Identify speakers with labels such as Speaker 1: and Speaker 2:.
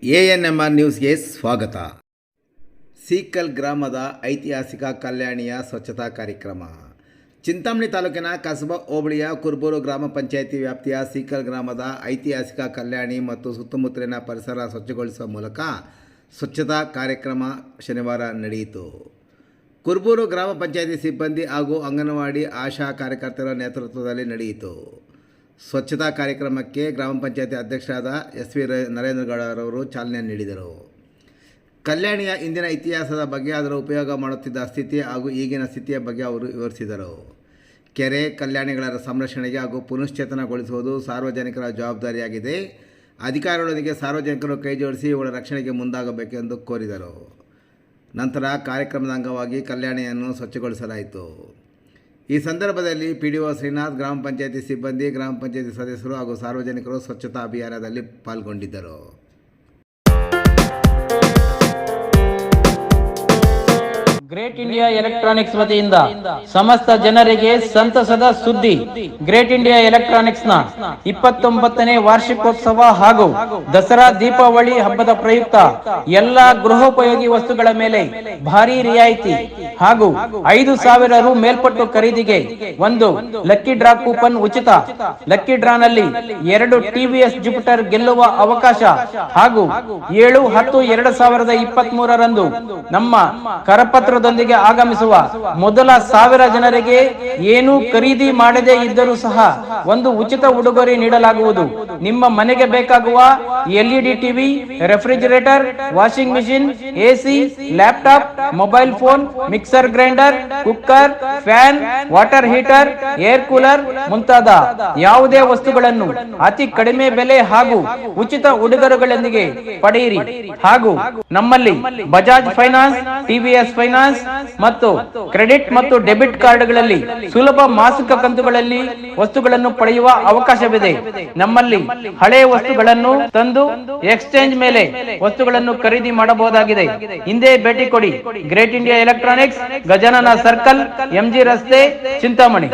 Speaker 1: ANMR ನ್ಯೂಸ್ಗೆ ಸ್ವಾಗತ. ಸೀಕಲ್ ಗ್ರಾಮದ ಐತಿಹಾಸಿಕ ಕಲ್ಯಾಣಿಯ ಸ್ವಚ್ಛತಾ ಕಾರ್ಯಕ್ರಮ. ಚಿಂತಾಮಣಿ ತಾಲೂಕಿನ ಕಸಬಾ ಹೋಬಳಿಯ ಕುರ್ಬೂರು ಗ್ರಾಮ ಪಂಚಾಯಿತಿ ವ್ಯಾಪ್ತಿಯ ಸೀಕಲ್ ಗ್ರಾಮದ ಐತಿಹಾಸಿಕ ಕಲ್ಯಾಣಿ ಮತ್ತು ಸುತ್ತಮುತ್ತಲಿನ ಪರಿಸರ ಸ್ವಚ್ಛಗೊಳಿಸುವ ಮೂಲಕ ಸ್ವಚ್ಛತಾ ಕಾರ್ಯಕ್ರಮ ಶನಿವಾರ ನಡೆಯಿತು. ಕುರ್ಬೂರು ಗ್ರಾಮ ಪಂಚಾಯಿತಿ ಸಿಬ್ಬಂದಿ ಹಾಗೂ ಅಂಗನವಾಡಿ ಆಶಾ ಕಾರ್ಯಕರ್ತರ ನೇತೃತ್ವದಲ್ಲಿ ನಡೆಯಿತು. ಸ್ವಚ್ಛತಾ ಕಾರ್ಯಕ್ರಮಕ್ಕೆ ಗ್ರಾಮ ಪಂಚಾಯತಿ ಅಧ್ಯಕ್ಷರಾದ SV ನರೇಂದ್ರಗೌಡರವರು ಚಾಲನೆ ನೀಡಿದರು. ಕಲ್ಯಾಣಿಯ ಇಂದಿನ ಇತಿಹಾಸದ ಬಗ್ಗೆ, ಅದರ ಉಪಯೋಗ ಮಾಡುತ್ತಿದ್ದ ಸ್ಥಿತಿ ಹಾಗೂ ಈಗಿನ ಸ್ಥಿತಿಯ ಬಗ್ಗೆ ಅವರು ವಿವರಿಸಿದರು. ಕೆರೆ ಕಲ್ಯಾಣಿಗಳ ಸಂರಕ್ಷಣೆಗೆ ಹಾಗೂ ಪುನಶ್ಚೇತನಗೊಳಿಸುವುದು ಸಾರ್ವಜನಿಕರ ಜವಾಬ್ದಾರಿಯಾಗಿದೆ. ಅಧಿಕಾರಿಗಳೊಂದಿಗೆ ಸಾರ್ವಜನಿಕರು ಕೈಜೋಡಿಸಿ ಇವುಗಳ ರಕ್ಷಣೆಗೆ ಮುಂದಾಗಬೇಕೆಂದು ಕೋರಿದರು. ನಂತರ ಕಾರ್ಯಕ್ರಮದ ಅಂಗವಾಗಿ ಕಲ್ಯಾಣಿಯನ್ನು ಸ್ವಚ್ಛಗೊಳಿಸಲಾಯಿತು. ಈ ಸಂದರ್ಭದಲ್ಲಿ PDO ಶ್ರೀನಾಥ್, ಗ್ರಾಮ ಪಂಚಾಯತಿ ಸಿಬ್ಬಂದಿ, ಗ್ರಾಮ ಪಂಚಾಯತಿ ಸದಸ್ಯರು ಹಾಗೂ ಸಾರ್ವಜನಿಕರು ಸ್ವಚ್ಛತಾ ಅಭಿಯಾನದಲ್ಲಿ ಪಾಲ್ಗೊಂಡಿದ್ದರು.
Speaker 2: ಗ್ರೇಟ್ ಇಂಡಿಯಾ ಎಲೆಕ್ಟ್ರಾನಿಕ್ಸ್ ವತಿಯಿಂದ ಸಮಸ್ತ ಜನರಿಗೆ ಸಂತಸದ ಸುದ್ದಿ. ಗ್ರೇಟ್ ಇಂಡಿಯಾ ಎಲೆಕ್ಟ್ರಾನಿಕ್ಸ್ ನ 29ನೇ ವಾರ್ಷಿಕೋತ್ಸವ ಹಾಗೂ ದಸರಾ ದೀಪಾವಳಿ ಹಬ್ಬದ ಪ್ರಯುಕ್ತ ಎಲ್ಲಾ ಗೃಹೋಪಯೋಗಿ ವಸ್ತುಗಳ ಮೇಲೆ ಭಾರಿ ರಿಯಾಯಿತಿ ಹಾಗೂ 5,000 ರು ಮೇಲ್ಪಟ್ಟು ಖರೀದಿಗೆ ಒಂದು ಲಕ್ಕಿ ಡ್ರಾ ಕೂಪನ್ ಉಚಿತ. ಲಕ್ಕಿ ಡ್ರಾನಲ್ಲಿ 2 TVS ಜುಪಿಟರ್ ಗೆಲ್ಲುವ ಅವಕಾಶ ಹಾಗೂ 7/10/2023 ರಂದು ನಮ್ಮ ಕರಪತ್ರದೊಂದಿಗೆ ಆಗಮಿಸುವ ಮೊದಲ 1000 ಜನರಿಗೆ ಏನು ಖರೀದಿ ಮಾಡದೇ ಇದ್ದರೂ ಸಹ ಒಂದು ಉಚಿತ ಉಡುಗೊರೆ ನೀಡಲಾಗುವುದು. ನಿಮ್ಮ ಮನೆಗೆ ಬೇಕಾಗುವ LED TV, refrigerator, washing machine, AC, laptop, mobile phone, mixer grinder, cooker, fan, water heater, air cooler ಮುಂತಾದ ಯಾವುದೇ ವಸ್ತುಗಳನ್ನು ಅತಿ ಕಡಿಮೆ ಬೆಲೆ ಹಾಗೂ ಉಚಿತ ಉಡುಗೊರೆಗಳೊಂದಿಗೆ ಪಡೆಯಿರಿ. ಹಾಗೂ ನಮ್ಮಲ್ಲಿ ಬಜಾಜ್ ಫೈನಾನ್ಸ್, TVS ಫೈನಾನ್ಸ್ ಮತ್ತು ಕ್ರೆಡಿಟ್ ಮತ್ತು ಡೆಬಿಟ್ ಕಾರ್ಡ್ಗಳಲ್ಲಿ ಸುಲಭ ಮಾಸಿಕ ಕಂತುಗಳಲ್ಲಿ ವಸ್ತುಗಳನ್ನು ಪಡೆಯುವ ಅವಕಾಶವಿದೆ. ನಮ್ಮಲ್ಲಿ ಹಳೆಯ ವಸ್ತುಗಳನ್ನು ತಂದು ಎಕ್ಸ್ಚೇಂಜ್ ಮೇಲೆ ವಸ್ತುಗಳನ್ನು ಖರೀದಿ ಮಾಡಬಹುದಾಗಿದೆ. ಹಿಂದೆ ಭೇಟಿ ಕೊಡಿ. Great India electronics, Gajanana circle, MG ರಸ್ತೆ, ಚಿಂತಾಮಣಿ.